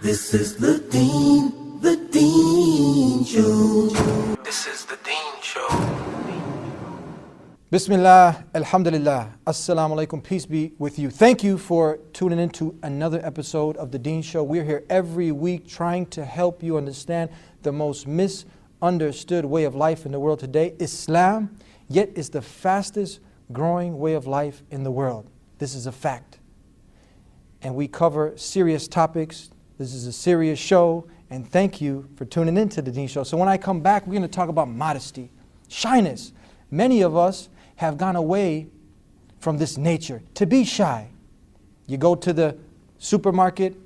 This is the Deen Show. This is the Deen Show. Bismillah, alhamdulillah, assalamu alaikum, peace be with you. Thank you for tuning in to another episode of The Deen Show. We're here every week trying to help you understand the most misunderstood way of life in the world today. Islam, yet is the fastest growing way of life in the world. This is a fact. And we cover serious topics. This is a serious show, and thank you for tuning in to The Deen Show. So when I come back, we're going to talk about modesty, shyness. Many of us have gone away from this nature, to be shy. You go to the supermarket,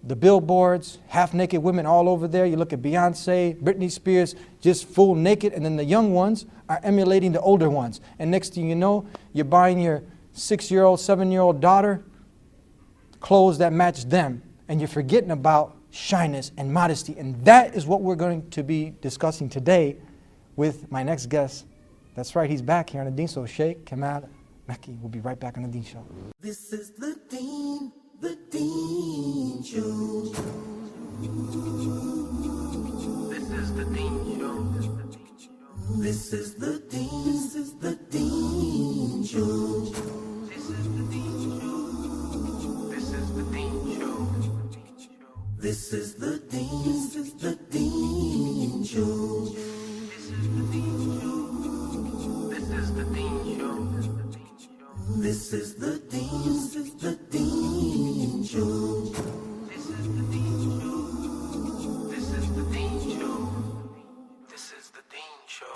the billboards, half-naked women all over there. You look at Beyonce, Britney Spears, just full naked, and then the young ones are emulating the older ones. And next thing you know, you're buying your 6-year-old, 7-year-old daughter clothes that match them, and you're forgetting about shyness and modesty. And that is what we're going to be discussing today with my next guest. That's right, he's back here on The Deen Show. Sheikh Kamal El-Mekki. We'll be right back on The Deen Show. This is the Deen Show. This is the Deen Show. This is the Deen Show. This is the Deen Show. This is the Deen Show. This is the Deen Show. This is the Deen Show. This is the Deen Show. This is the Deen Show. This is the Deen Show. This is the Deen Show. This is the Deen Show.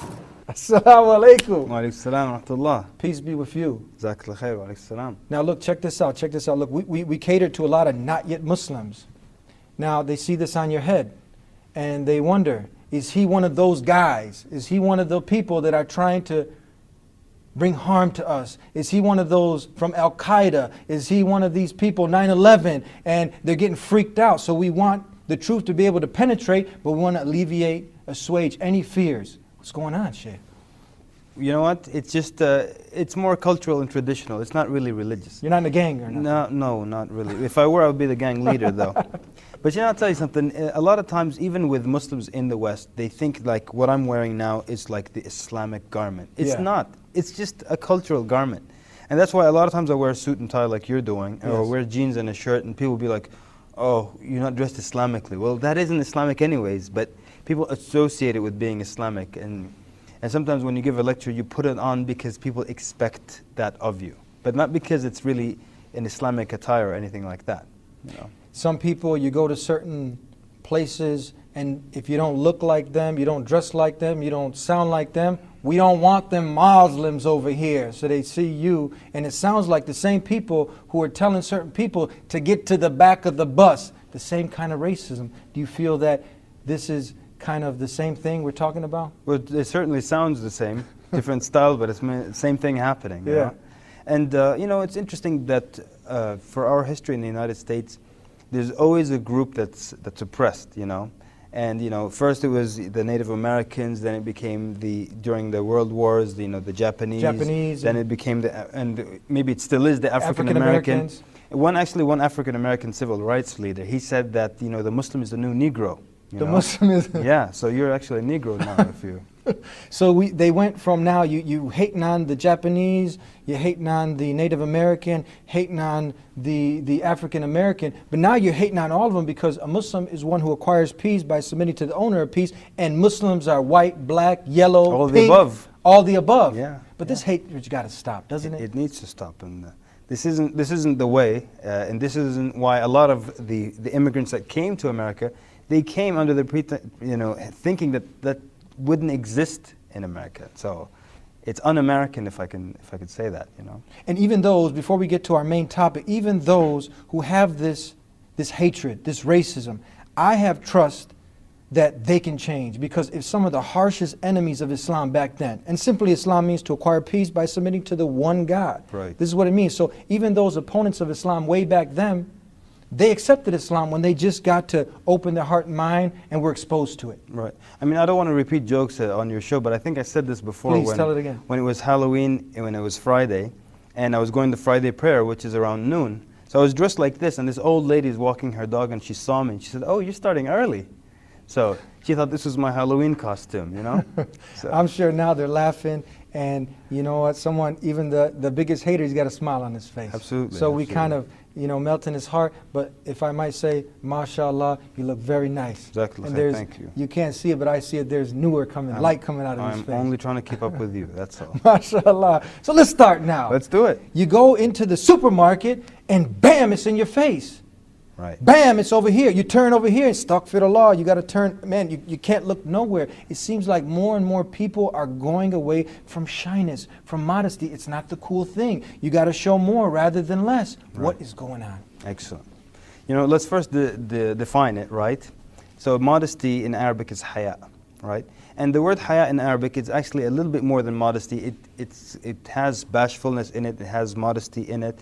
Assalamu alaikum. Wa alaikum salam wa rahmatullah. Peace be with you. Jazakallah khair wa alaikum salam. Now look, check this out. Look, we cater to a lot of not yet Muslims. Now they see this on your head and they wonder, is he one of those guys? Is he one of the people that are trying to bring harm to us? Is he one of those from Al-Qaeda? Is he one of these people, 9/11, and they're getting freaked out? So we want the truth to be able to penetrate, but we want to alleviate, assuage any fears. What's going on, Sheikh? You know what? It's just, it's more cultural and traditional. It's not really religious. You're not in a gang or nothing? No, not really. If I were, I would be the gang leader though. But you know, I'll tell you something. A lot of times, even with Muslims in the West, they think like what I'm wearing now is like the Islamic garment. It's not. It's just a cultural garment. And that's why a lot of times I wear a suit and tie like you're doing, or wear jeans and a shirt, and people will be like, oh, you're not dressed Islamically. Well, that isn't Islamic anyways, but people associate it with being Islamic. And sometimes when you give a lecture, you put it on because people expect that of you, but not because it's really an Islamic attire or anything like that. You know? Some people, you go to certain places, and if you don't look like them, you don't dress like them, you don't sound like them, we don't want them Muslims over here. So they see you, and it sounds like the same people who are telling certain people to get to the back of the bus. The same kind of racism. Do you feel that this is kind of the same thing we're talking about? Well, it certainly sounds the same, different style, but it's the same thing happening. You know? And you know, it's interesting that for our history in the United States, there's always a group that's oppressed, you know. And you know, first it was the Native Americans, then it became during the World Wars, you know, the Japanese, then it became and maybe it still is the African Americans. One African American civil rights leader, he said that, you know, the Muslim is the new Negro. The Muslim is yeah, so you're actually a Negro now if you. So they went from now you hating on the Japanese, you're hating on the Native American, hating on the African American, but now you're hating on all of them because a Muslim is one who acquires peace by submitting to the owner of peace, and Muslims are white, black, yellow, all pink, the above. All the above. Yeah. But this hatred got to stop, doesn't it? It needs to stop, and this isn't the way, and this isn't why a lot of the immigrants that came to America, they came under the thinking that wouldn't exist in America. So it's un-American, if I could say that, you know. And even those, before we get to our main topic, even those who have this hatred, this racism, I have trust that they can change, because if some of the harshest enemies of Islam back then, and simply Islam means to acquire peace by submitting to the one God. Right. This is what it means. So even those opponents of Islam way back then, they accepted Islam when they just got to open their heart and mind and were exposed to it. Right. I mean, I don't want to repeat jokes on your show, but I think I said this before. Please tell it again. When it was Halloween and when it was Friday, and I was going to Friday prayer, which is around noon. So I was dressed like this, and this old lady is walking her dog, and she saw me, and she said, "Oh, you're starting early." So she thought this was my Halloween costume, you know? So. I'm sure now they're laughing, and you know what? Someone, even the biggest hater, he's got a smile on his face. Absolutely. So we absolutely. kind of, you know, melt in his heart. But if I might say, mashallah, you look very nice. Exactly. And there's, thank you. You can't see it, but I see it. There's newer coming, light coming out of his I'm face. only trying to keep up with you, that's all. Mashallah. So let's start now. Let's do it. You go into the supermarket, and bam, it's in your face. Right. Bam, it's over here. You turn over here and astaghfirullah. You got to turn, man, you can't look nowhere. It seems like more and more people are going away from shyness, from modesty. It's not the cool thing. You got to show more rather than less. Right. What is going on? Excellent. You know, let's first define it, right? So modesty in Arabic is haya, right? And the word haya in Arabic is actually a little bit more than modesty. It has bashfulness in it, it has modesty in it,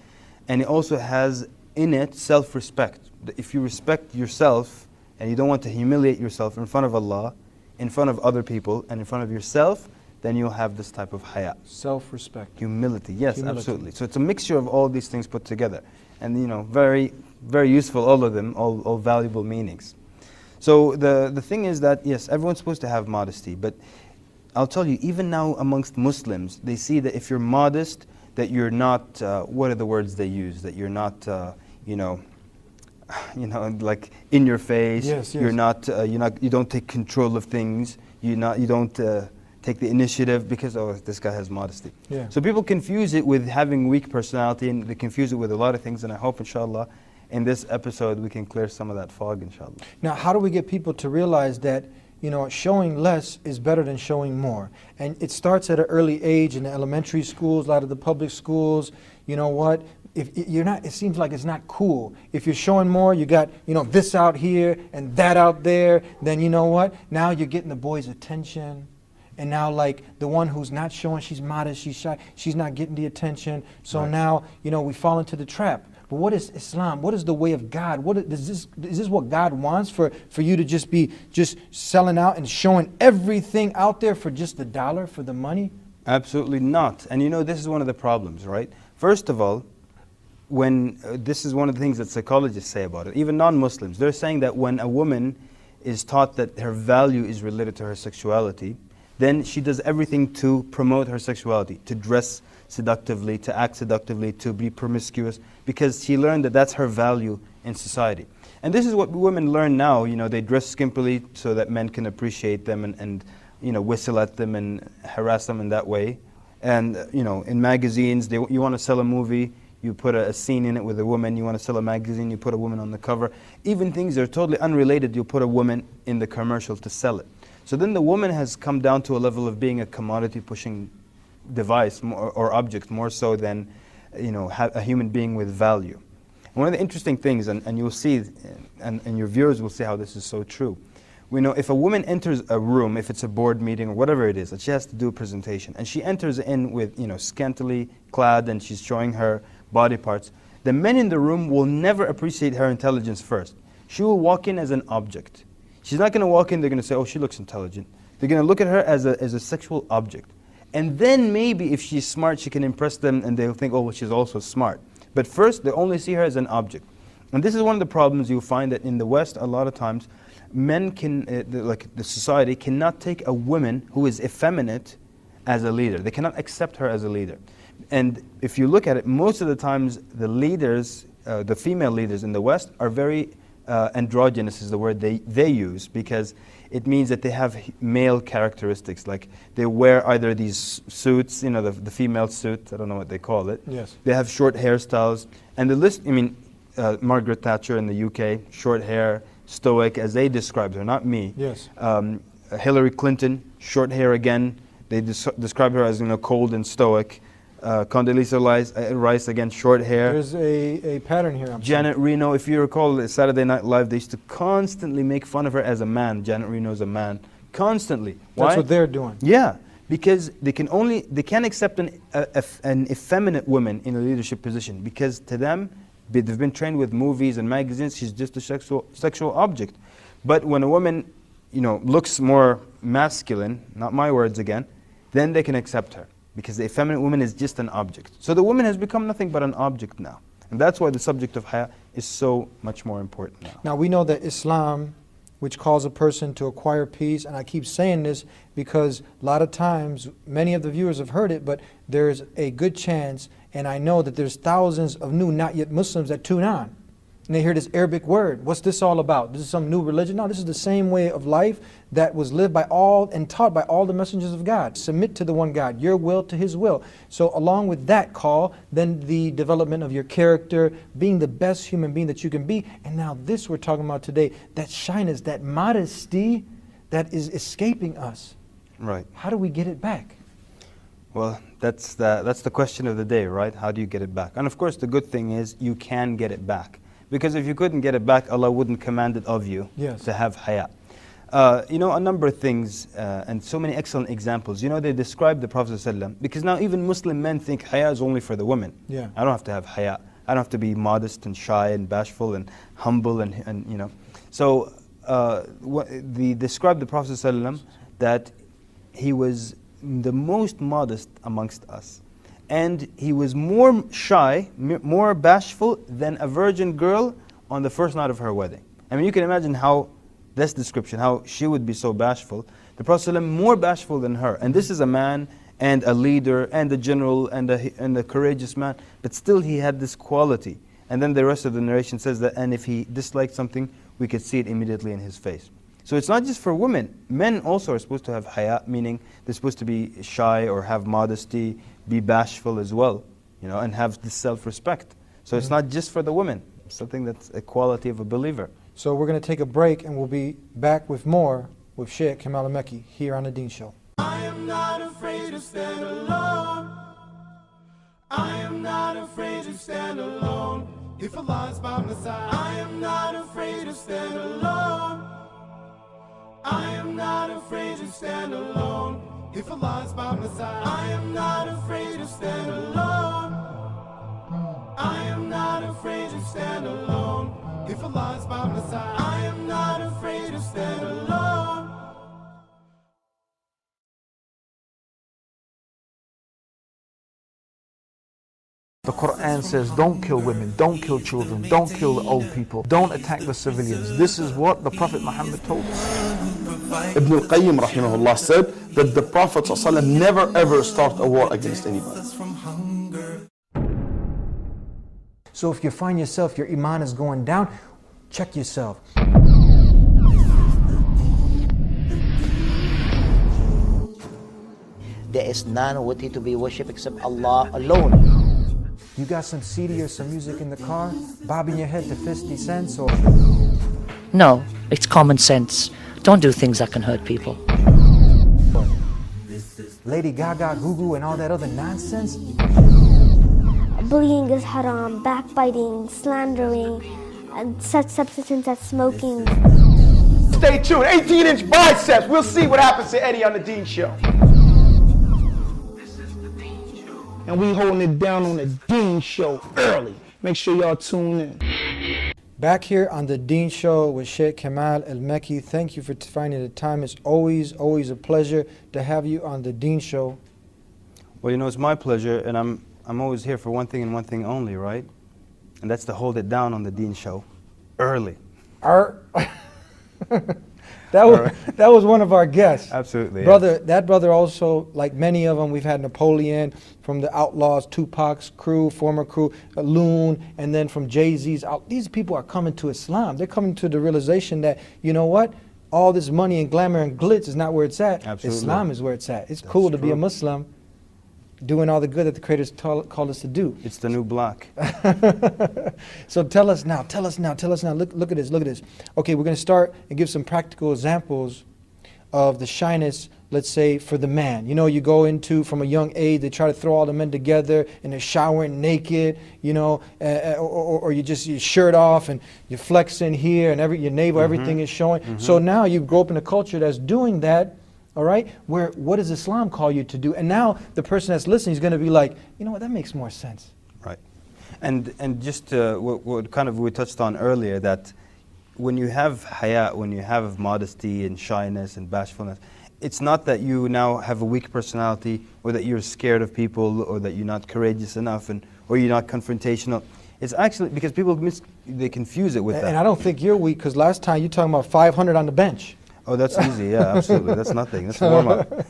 and it also has in it self-respect. If you respect yourself and you don't want to humiliate yourself in front of Allah, in front of other people, and in front of yourself, then you'll have this type of haya. Self-respect. Humility, yes, Humility. absolutely. So it's a mixture of all these things put together. And you know, very, very useful, all of them, all valuable meanings. So the thing is that, yes, everyone's supposed to have modesty, but I'll tell you, even now amongst Muslims, they see that if you're modest, that you're not, what are the words they use? That you're not, you know, like in your face. Yes, yes. You're not, you don't take control of things. You don't take the initiative because, oh, this guy has modesty. Yeah. So people confuse it with having weak personality, and they confuse it with a lot of things. And I hope, inshallah, in this episode we can clear some of that fog, inshallah. Now, how do we get people to realize that, you know, showing less is better than showing more? And it starts at an early age in the elementary schools, a lot of the public schools. You know what? If you're not, it seems like it's not cool. If you're showing more, you got, you know, this out here and that out there, then you know what? Now you're getting the boys' attention. And now, like, the one who's not showing, she's modest, she's shy, she's not getting the attention. So Right. now, you know, we fall into the trap. But what is Islam? What is the way of God? Is this what God wants for you to just be just selling out and showing everything out there for just the dollar, for the money? Absolutely not. And you know, this is one of the problems, right? First of all, when this is one of the things that psychologists say about it, even non-Muslims, they're saying that when a woman is taught that her value is related to her sexuality, then she does everything to promote her sexuality, to dress seductively, to act seductively, to be promiscuous, because she learned that that's her value in society. And this is what women learn now. You know, they dress skimpily so that men can appreciate them and you know, whistle at them and harass them in that way. And you know, in magazines, you want to sell a movie, you put a scene in it with a woman. You want to sell a magazine, you put a woman on the cover. Even things that are totally unrelated, you'll put a woman in the commercial to sell it. So then the woman has come down to a level of being a commodity-pushing device or object, more so than, you know, a human being with value. And one of the interesting things, and you'll see, and your viewers will see how this is so true. We know if a woman enters a room, if it's a board meeting or whatever it is, that she has to do a presentation, and she enters in with, you know, scantily clad and she's showing her body parts, the men in the room will never appreciate her intelligence first. She will walk in as an object. She's not going to walk in, they're going to say, oh, she looks intelligent. They're going to look at her as a sexual object. And then maybe if she's smart, she can impress them and they'll think, oh, well, she's also smart. But first, they only see her as an object. And this is one of the problems you'll find, that in the West, a lot of times, men like the society cannot take a woman who is effeminate as a leader. They cannot accept her as a leader. And if you look at it, most of the times, the leaders, the female leaders in the West are very androgynous is the word they use, because it means that they have male characteristics. Like they wear either these suits, you know, the female suit, I don't know what they call it. Yes. They have short hairstyles. And the list, I mean, Margaret Thatcher in the UK, short hair, stoic, as they described her, not me. Yes. Hillary Clinton, short hair again. They describe her as, you know, cold and stoic. Condoleezza Rice, again, short hair. There's a pattern here. Janet Reno, if you recall Saturday Night Live, they used to constantly make fun of her as a man. Janet Reno's a man. Constantly. Why? That's what they're doing. Yeah, because they can't accept an effeminate woman in a leadership position, because to them, they've been trained with movies and magazines, she's just a sexual object. But when a woman, you know, looks more masculine, not my words again, then they can accept her, because the effeminate woman is just an object. So the woman has become nothing but an object now. And that's why the subject of haya is so much more important now. Now we know that Islam, which calls a person to acquire peace, and I keep saying this because a lot of times, many of the viewers have heard it, but there's a good chance, and I know that there's thousands of new not yet Muslims that tune on. And they hear this Arabic word. What's this all about? This is some new religion? No, this is the same way of life that was lived by all and taught by all the messengers of God. Submit to the one God, your will to His will. So along with that call, then the development of your character, being the best human being that you can be. And now this we're talking about today, that shyness, that modesty that is escaping us. Right. How do we get it back? Well, that's the question of the day, right? How do you get it back? And of course, the good thing is you can get it back. Because if you couldn't get it back, Allah wouldn't command it of you to have haya. You know, a number of things and so many excellent examples. You know, they describe the Prophet ﷺ, because now even Muslim men think haya is only for the women. Yeah. I don't have to have haya. I don't have to be modest and shy and bashful and humble and you know. So they describe the Prophet ﷺ that he was the most modest amongst us. And he was more shy, more bashful than a virgin girl on the first night of her wedding. I mean, you can imagine how, this description, how she would be so bashful. The Prophet ﷺ more bashful than her. And this is a man and a leader and a general and a courageous man. But still he had this quality. And then the rest of the narration says that, and if he disliked something, we could see it immediately in his face. So it's not just for women. Men also are supposed to have haya, meaning they're supposed to be shy or have modesty, be bashful as well, you know, and have this self-respect. So it's not just for the women. It's something that's a quality of a believer. So we're going to take a break and we'll be back with more with Sheikh Kamal El-Mekki here on The Deen Show. I am not afraid to stand alone. I am not afraid to stand alone. If Allah is by my side, I am not afraid to stand alone. I am not afraid to stand alone. If Allah is by my side, I am not afraid to stand alone. I am not afraid to stand alone. If Allah is by my side, I am not afraid to stand alone. The Quran says, don't kill women, don't kill children, don't kill the old people, don't attack the civilians. This is what the Prophet Muhammad told us. Ibn al-Qayyim rahimahullah said that the Prophet ﷺ never ever started a war against anybody. So if you find yourself, your iman is going down, check yourself. There is none worthy to be worshipped except Allah alone. You got some CD or some music in the car, bobbing your head to 50 cents or... No, it's common sense. Don't do things that can hurt people. Lady Gaga, Goo and all that other nonsense. Bullying is haram, backbiting, slandering, and such substances as smoking. Stay tuned, 18-inch biceps. We'll see what happens to Eddie on the Deen Show. This is the Deen Show. And we holding it down on the Deen Show early. Make sure y'all tune in. Back here on the Deen Show with Sheikh Kamal El-Mekki. Thank you for finding the time. It's always a pleasure to have you on the Deen Show. Well, you know, it's my pleasure, and I'm always here for one thing and one thing only, right? And that's to hold it down on the Deen Show early. That was one of our guests. Absolutely. Brother, that brother also, like many of them, we've had Napoleon from the Outlaws, Tupac's crew, former crew, Loon, and then from Jay-Z's out. These people are coming to Islam. They're coming to the realization that, you know what? All this money and glamour and glitz is not where it's at. Absolutely. Islam is where it's at. It's cool to be a Muslim, doing all the good that the Creator's called us to do. It's the new black. So tell us now. Look at this. Okay, we're going to start and give some practical examples of the shyness, let's say, for the man. You know, you go into, from a young age, they try to throw all the men together and they're showering naked, you know, or you just, your shirt off and you're flexing here and your navel, everything is showing. So now you grow up in a culture that's doing that. All right, where what does Islam call you to do? And now the person that's listening is going to be like, you know what, that makes more sense. Right. And just what kind of we touched on earlier, that when you have haya, when you have modesty and shyness and bashfulness, it's not that you now have a weak personality or that you're scared of people or that you're not courageous enough or you're not confrontational. It's actually, because people they confuse it with that. And I don't think you're weak, because last time you talking about 500 on the bench. Oh, that's easy, yeah, absolutely. That's nothing, that's warm up.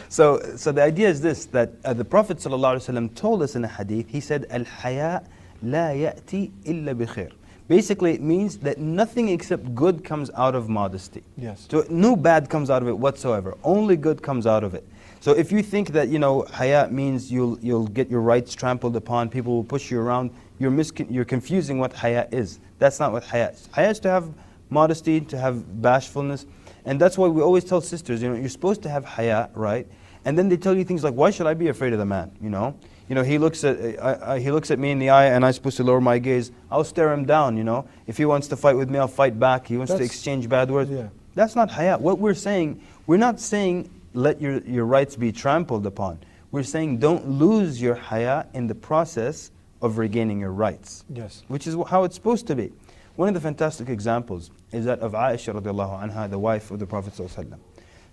So the idea is this, that the Prophet ﷺ told us in a hadith, he said, Al-haya la ya'ti illa bi khair. Basically, it means that nothing except good comes out of modesty. Yes. So no bad comes out of it whatsoever. Only good comes out of it. So if you think that, haya means you'll get your rights trampled upon, people will push you around, you're confusing what haya is. That's not what haya is. Haya is to have modesty, to have bashfulness. And that's why we always tell sisters, you're supposed to have haya, right? And then they tell you things like, why should I be afraid of the man, he looks at me in the eye and I'm supposed to lower my gaze. I'll stare him down, If he wants to fight with me, I'll fight back. He wants to exchange bad words. Yeah. That's not haya. What we're not saying let your rights be trampled upon. We're saying don't lose your haya in the process of regaining your rights. Yes. Which is how it's supposed to be. One of the fantastic examples is that of Aisha radiallahu anha, the wife of the Prophet ﷺ.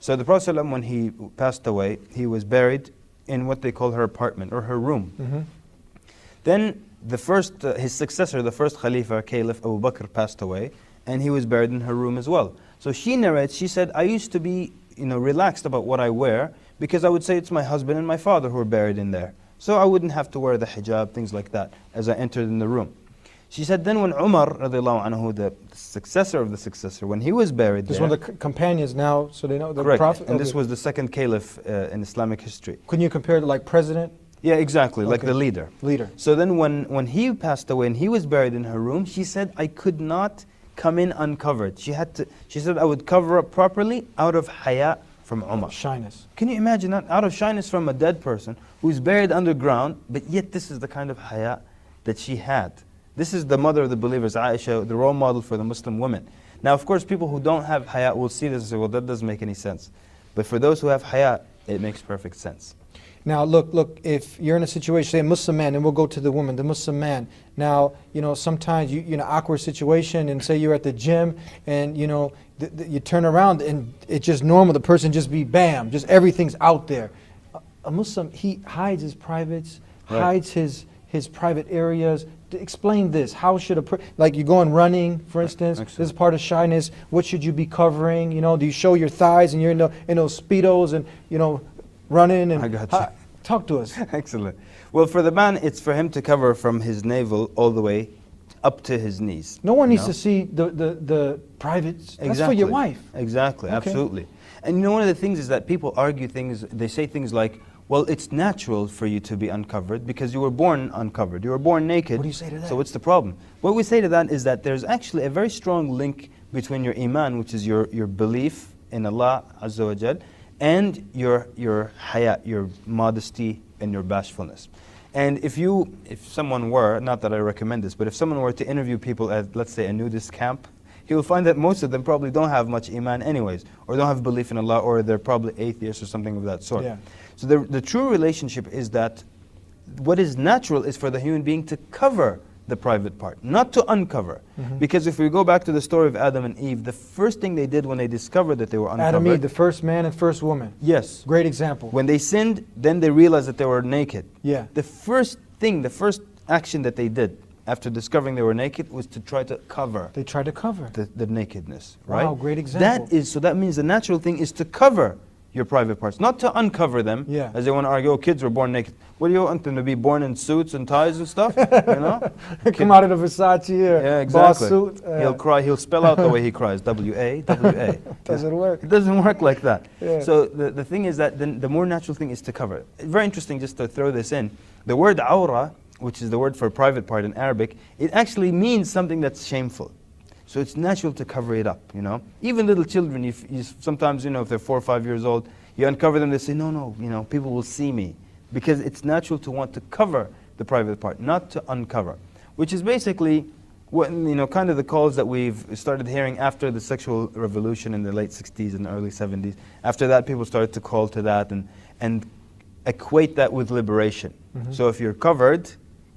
So the Prophet ﷺ, when he passed away, he was buried in what they call her apartment or her room. Mm-hmm. Then his successor, the first Khalifa, Caliph Abu Bakr, passed away, and he was buried in her room as well. So she narrates, she said, I used to be relaxed about what I wear, because I would say it's my husband and my father who are buried in there. So I wouldn't have to wear the hijab, things like that, as I entered in the room. She said, then when Umar, radiallahu anhu, the successor of the successor, when he was buried This there. one of the companions now, so they know the Correct. Prophet. And this was the second caliph in Islamic history. Couldn't you compare it to like president? Yeah, exactly, like Okay. the leader. Leader. So then when he passed away and he was buried in her room, she said, I could not come in uncovered. She said, I would cover up properly out of haya from Umar. Shyness. Can you imagine that? Out of shyness from a dead person who's buried underground, but yet this is the kind of haya that she had. This is the mother of the believers, Aisha, the role model for the Muslim women. Now, of course, people who don't have haya will see this and say, well, that doesn't make any sense. But for those who have haya, it makes perfect sense. Now, look, if you're in a situation, say a Muslim man, and we'll go to the woman, the Muslim man. Now, sometimes you're in an awkward situation, and say you're at the gym, and you turn around, and it's just normal, the person just be bam, just everything's out there. A Muslim, he hides his privates, Right. hides his private areas. Explain this. How should like you're going running, for instance, Excellent. this is part of shyness. What should you be covering? Do you show your thighs and you're in those Speedos and, running? And I got you. Talk to us. Excellent. Well, for the man, it's for him to cover from his navel all the way up to his knees. No one needs to see the privates. That's for your wife. Exactly, Okay. absolutely. And one of the things is that people argue things, they say things like, well, it's natural for you to be uncovered because you were born uncovered. You were born naked. What do you say to that? So what's the problem? What we say to that is that there's actually a very strong link between your iman, which is your belief in Allah Azza wa Jal, and your haya, your modesty and your bashfulness. And if someone were, not that I recommend this, but if someone were to interview people at, let's say, a nudist camp, he will find that most of them probably don't have much iman anyways, or don't have belief in Allah, or they're probably atheists or something of that sort. Yeah. So the true relationship is that what is natural is for the human being to cover the private part, not to uncover. Mm-hmm. Because if we go back to the story of Adam and Eve, the first thing they did when they discovered that they were uncovered. Adam and Eve, the first man and first woman. Yes. Great example. When they sinned, then they realized that they were naked. Yeah. The first action that they did after discovering they were naked was to try to cover. They tried to cover. The nakedness, right? Wow, great example. That means the natural thing is to cover your private parts, not to uncover them. Yeah. As they want to argue, oh, kids were born naked. What do you want them to be born in suits and ties and stuff? Come out of the Versace Yeah, boss exactly. suit. He'll cry. He'll spell out the way he cries. W-A, W-A. Doesn't work. It doesn't work like that. Yeah. So the thing is that the more natural thing is to cover. Very interesting, just to throw this in. The word awra, which is the word for private part in Arabic, it actually means something that's shameful. So it's natural to cover it up, Even little children, you sometimes, if they're 4 or 5 years old, you uncover them, they say, no, people will see me. Because it's natural to want to cover the private part, not to uncover. Which is basically what, kind of the calls that we've started hearing after the sexual revolution in the late 60s and early 70s. After that, people started to call to that and equate that with liberation. Mm-hmm. So if you're covered,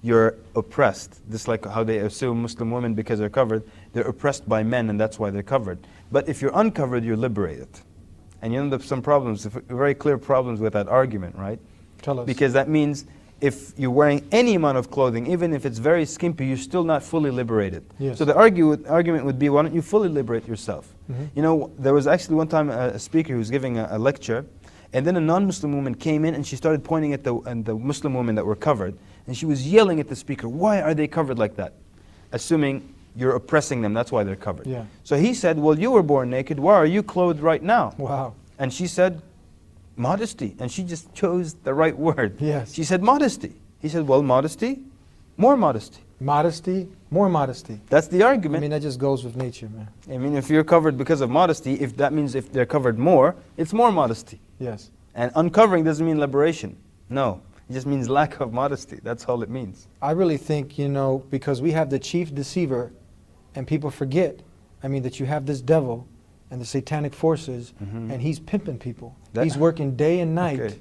you're oppressed. Just like how they assume Muslim women, because they're covered, they're oppressed by men and that's why they're covered. But if you're uncovered, you're liberated. And you end up some problems, very clear problems with that argument, right? Tell us. Because that means if you're wearing any amount of clothing, even if it's very skimpy, you're still not fully liberated. Yes. So the argument would be, why don't you fully liberate yourself? You know, there was actually one time a speaker who was giving a lecture, and then a non-Muslim woman came in and she started pointing at the Muslim women that were covered, and she was yelling at the speaker, why are they covered like that? Assuming you're oppressing them, that's why they're covered. Yeah. So he said, well, you were born naked, why are you clothed right now? Wow. And she said, modesty. And she just chose the right word. Yes. She said modesty. He said, well, modesty, more modesty. Modesty, more modesty. That's the I argument. mean, that just goes with nature, man. I mean, if you're covered because of modesty, if that means if they're covered more, it's more modesty. Yes. And uncovering doesn't mean liberation. No, it just means lack of modesty. That's all it means. I really think, you know, because we have the chief deceiver, and people forget, I mean, that you have this devil and the satanic forces, and he's pimping people. He's working day and night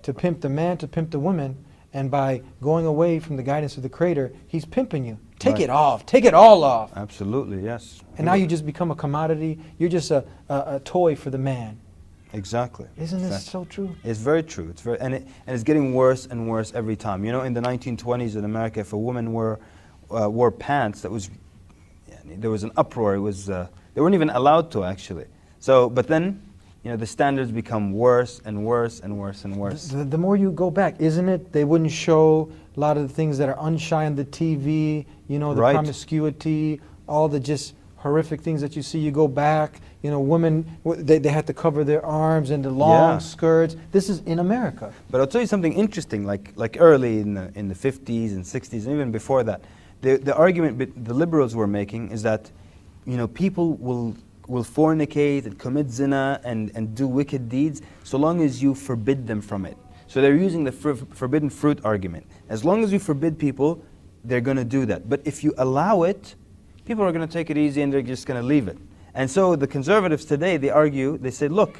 to pimp the man, to pimp the woman, and by going away from the guidance of the Creator, he's pimping you. Take it off. Take it all off. Absolutely, yes. And now you just become a commodity. You're just a toy for the man. Exactly. Isn't this so true? It's very true. It's very, and it's getting worse and worse every time. You know, in the 1920s in America, if a woman wore pants, that was, there was an uproar. It was, they weren't even allowed to, actually. So, but then, you know, the standards become worse and worse and worse and worse. The more you go back, isn't it? They wouldn't show a lot of the things that are unshy on the TV, you know, the promiscuity, all the just horrific things that you see. You go back, you know, women, they had to cover their arms and the long skirts. This is in America. But I'll tell you something interesting, like early in the 50s and 60s, and even before that, the argument the liberals were making is that, you know, people will fornicate and commit zina and do wicked deeds so long as you forbid them from it. So they're using the forbidden fruit argument. As long as you forbid people, they're going to do that. But if you allow it, people are going to take it easy and they're just going to leave it. And so the conservatives today, they argue, they say, look,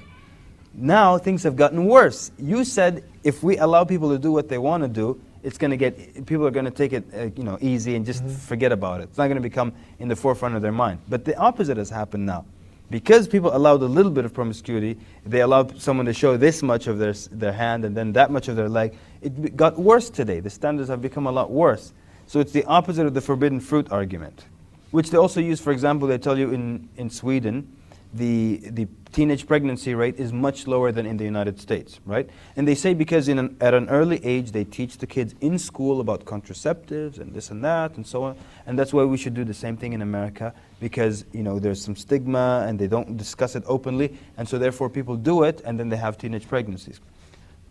now things have gotten worse. You said if we allow people to do what they want to do, it's going to get, people are going to take it you know, easy and just forget about it. It's not going to become in the forefront of their mind. But the opposite has happened now. Because people allowed a little bit of promiscuity, they allowed someone to show this much of their hand and then that much of their leg, it got worse today. The standards have become a lot worse. So it's the opposite of the forbidden fruit argument, which they also use, for example, they tell you in Sweden, the teenage pregnancy rate is much lower than in the United States, right? And they say because at an early age they teach the kids in school about contraceptives and this and that and so on, and that's why we should do the same thing in America, because, you know, there's some stigma and they don't discuss it openly, and so therefore people do it and then they have teenage pregnancies.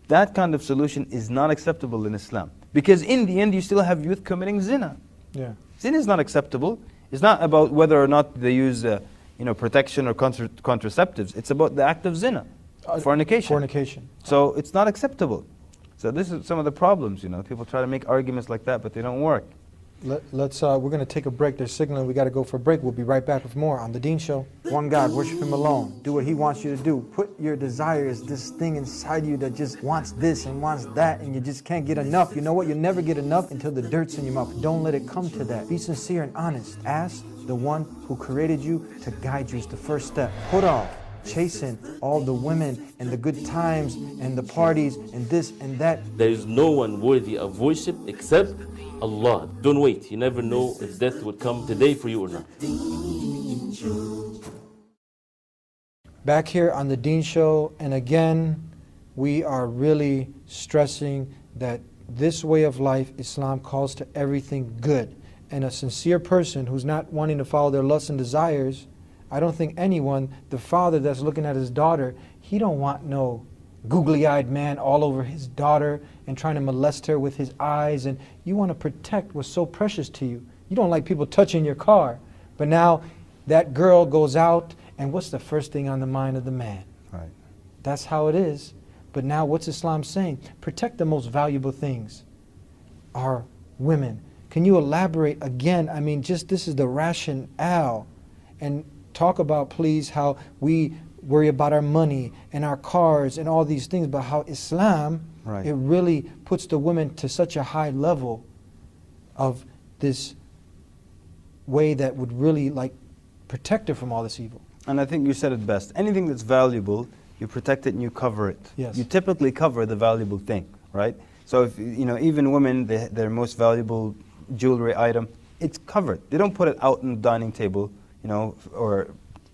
That kind of solution is not acceptable in Islam, because in the end you still have youth committing zina. Yeah. Zina is not acceptable. It's not about whether or not they use you know, protection or contraceptives. It's about the act of zina, fornication. Fornication. So it's not acceptable. So this is some of the problems, you know. People try to make arguments like that, but they don't work. We're going to take a break. They're signaling we got to go for a break. We'll be right back with more on The Deen Show. One God, worship Him alone. Do what He wants you to do. Put your desires, this thing inside you that just wants this and wants that, and you just can't get enough. You know what? You'll never get enough until the dirt's in your mouth. Don't let it come to that. Be sincere and honest. Ask the one who created you to guide you. It's the first step. Put off chasing all the women and the good times and the parties and this and that. There is no one worthy of worship except Allah. Don't wait. You never know if death would come today for you or not. Back here on The Deen Show, and again, we are really stressing that this way of life, Islam calls to everything good. And a sincere person who's not wanting to follow their lusts and desires, I don't think anyone, the father that's looking at his daughter, he don't want no googly-eyed man all over his daughter and trying to molest her with his eyes. And you want to protect what's so precious to you. You don't like people touching your car. But now that girl goes out, and what's the first thing on the mind of the man? Right. That's how it is. But now what's Islam saying? Protect the most valuable things, our women. Can you elaborate again? I mean, just this is the rationale. And talk about, please, how we worry about our money and our cars and all these things, but how Islam, it really puts the woman to such a high level of this way that would really like protect her from all this evil. And I think you said it best. Anything that's valuable, you protect it and you cover it. Yes. You typically cover the valuable thing, right? So if, even women, their most valuable jewelry item, it's covered. They don't put it out on the dining table, or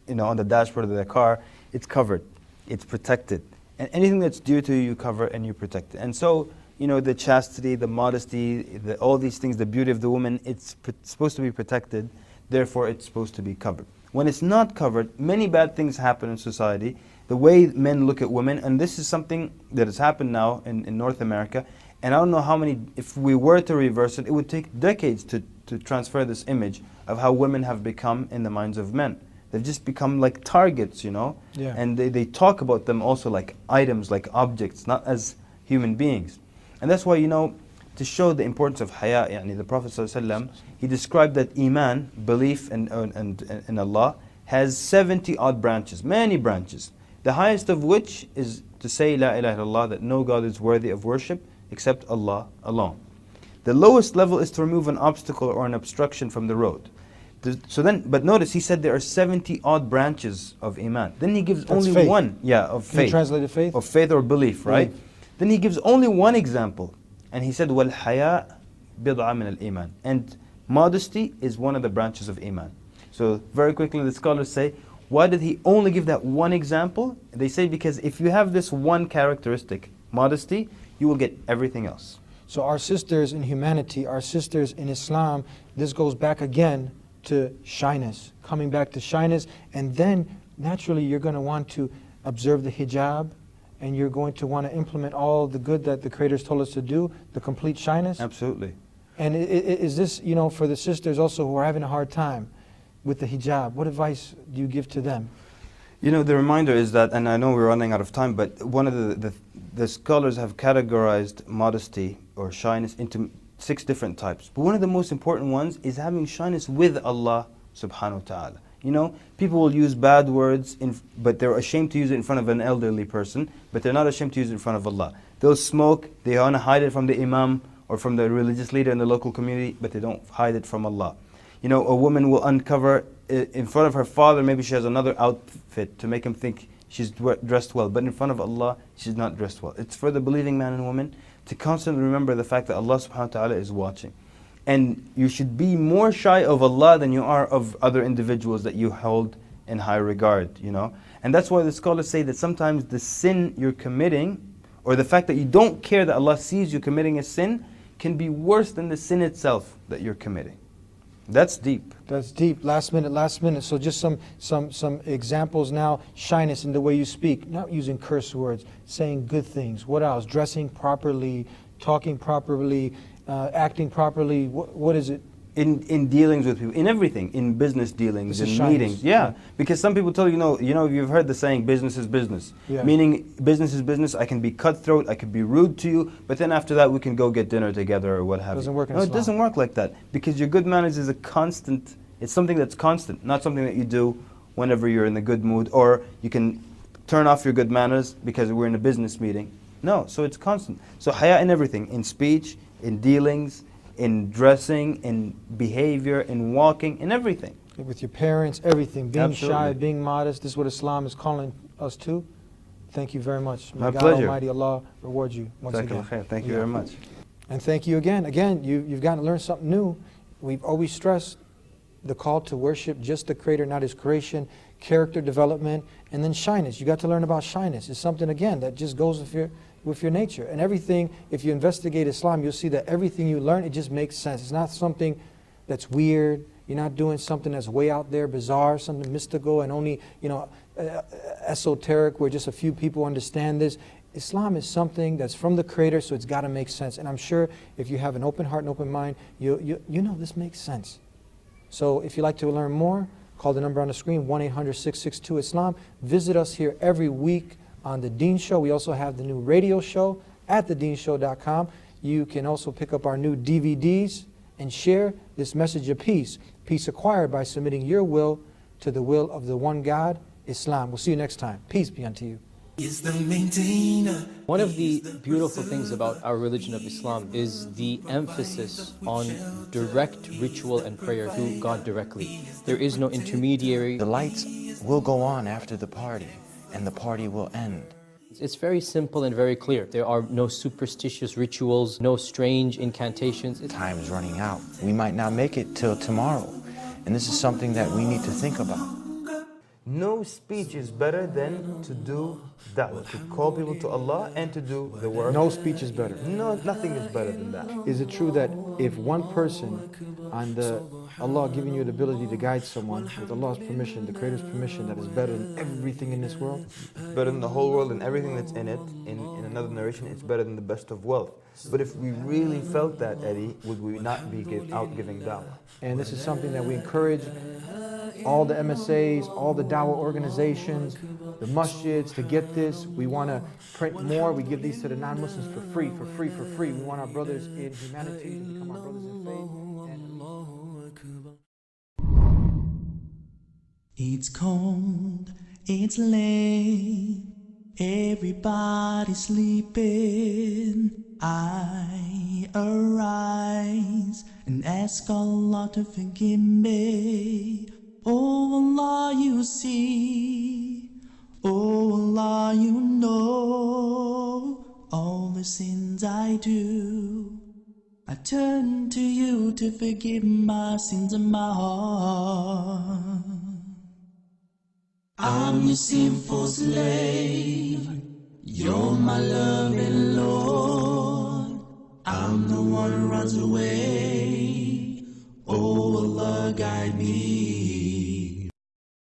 on the dashboard of their car. It's covered. It's protected. And anything that's dear to you, you cover and you protect it. And so, the chastity, the modesty, all these things, the beauty of the woman, it's supposed to be protected. Therefore, it's supposed to be covered. When it's not covered, many bad things happen in society. The way men look at women, and this is something that has happened now in North America, and I don't know how many, if we were to reverse it, it would take decades to transfer this image of how women have become in the minds of men. They've just become like targets, Yeah. and they talk about them also like items, like objects, not as human beings. And that's why, to show the importance of haya, the Prophet ﷺ, he described that iman, belief in Allah, has 70 odd branches, many branches. The highest of which is to say La ilaha illallah, that no God is worthy of worship except Allah alone. The lowest level is to remove an obstacle or an obstruction from the road. But notice he said there are 70 odd branches of iman. Then he gives only faith. one, of faith. Can you translate it faith? Of faith or belief, right? Belief. Then he gives only one example. And he said, Wal haya bid'a min al-iman. And modesty is one of the branches of iman. So very quickly the scholars say, why did he only give that one example? They say because if you have this one characteristic, modesty, you will get everything else. So our sisters in humanity, our sisters in Islam, this goes back again to shyness, coming back to shyness, and then naturally you're going to want to observe the hijab, and you're going to want to implement all the good that the Creator's told us to do, the complete shyness. Absolutely. And is this, for the sisters also who are having a hard time with the hijab, what advice do you give to them? The reminder is that, and I know we're running out of time, but one of the scholars have categorized modesty or shyness into 6 different types. But one of the most important ones is having shyness with Allah subhanahu wa ta'ala. People will use bad words, but they're ashamed to use it in front of an elderly person, but they're not ashamed to use it in front of Allah. They'll smoke, they want to hide it from the imam or from the religious leader in the local community, but they don't hide it from Allah. A woman will uncover in front of her father, maybe she has another outfit to make him think she's dressed well, but in front of Allah, she's not dressed well. It's for the believing man and woman to constantly remember the fact that Allah subhanahu wa ta'ala is watching. And you should be more shy of Allah than you are of other individuals that you hold in high regard, And that's why the scholars say that sometimes the sin you're committing, or the fact that you don't care that Allah sees you committing a sin, can be worse than the sin itself that you're committing. That's deep. That's deep. Last minute. So just some examples now. Shyness in the way you speak, not using curse words, saying good things. What else? Dressing properly, talking properly, acting properly. What is it? In dealings with people, in everything, in business dealings, in meetings. Yeah, because some people tell you, you've heard the saying, business is business. Yeah. Meaning, business is business. I can be cutthroat, I can be rude to you, but then after that we can go get dinner together or what have you. Doesn't work in No, Islam. it doesn't work like that. Because your good manners is a constant, it's something that's constant, not something that you do whenever you're in a good mood, or you can turn off your good manners because we're in a business meeting. No, so it's constant. So haya in everything, in speech, in dealings, in dressing, in behavior, in walking, in everything. With your parents, everything. Being Absolutely. shy, being modest. This is what Islam is calling us to. Thank you very much. May My God pleasure. Almighty Allah reward you once again. Thank you very much. And thank you again. Again, you've gotten to learn something new. We've always stressed the call to worship just the Creator, not His creation, character development, and then shyness. You got to learn about shyness. It's something, again, that just goes with your nature. And everything, if you investigate Islam, you'll see that everything you learn, it just makes sense. It's not something that's weird. You're not doing something that's way out there, bizarre, something mystical and only, esoteric where just a few people understand this. Islam is something that's from the Creator, so it's got to make sense. And I'm sure if you have an open heart and open mind, you know this makes sense. So if you'd like to learn more, call the number on the screen, 1-800-662-ISLAM. Visit us here every week on The Deen Show. We also have the new radio show at TheDeenShow.com. You can also pick up our new DVDs and share this message of peace. Peace acquired by submitting your will to the will of the one God, Islam. We'll see you next time. Peace be unto you. One of the beautiful things about our religion of Islam is the emphasis on direct ritual and prayer to God directly. There is no intermediary. The lights will go on after the party, and the party will end. It's very simple and very clear. There are no superstitious rituals, no strange incantations. Time is running out. We might not make it till tomorrow. And this is something that we need to think about. No speech is better than to do da'wah, to call people to Allah and to do the work. No speech is better. No, nothing is better than that. Is it true that if one person on Allah giving you the ability to guide someone with Allah's permission, the Creator's permission, that is better than everything in this world? Better than the whole world and everything that's in it. In another narration, it's better than the best of wealth. But if we really felt that, Eddie, would we not be out giving da'wah? And this is something that we encourage all the MSAs, all the da'wah organizations, the masjids to get this. We want to print more. We give these to the non-Muslims for free. We want our brothers in humanity to become our brothers in faith. It's cold, it's late, everybody's sleeping. I arise and ask Allah to forgive me. Oh Allah, you see, oh Allah, you know all the sins I do. I turn to you to forgive my sins in my heart. I'm your sinful slave, you're my loving Lord. I'm the one who runs away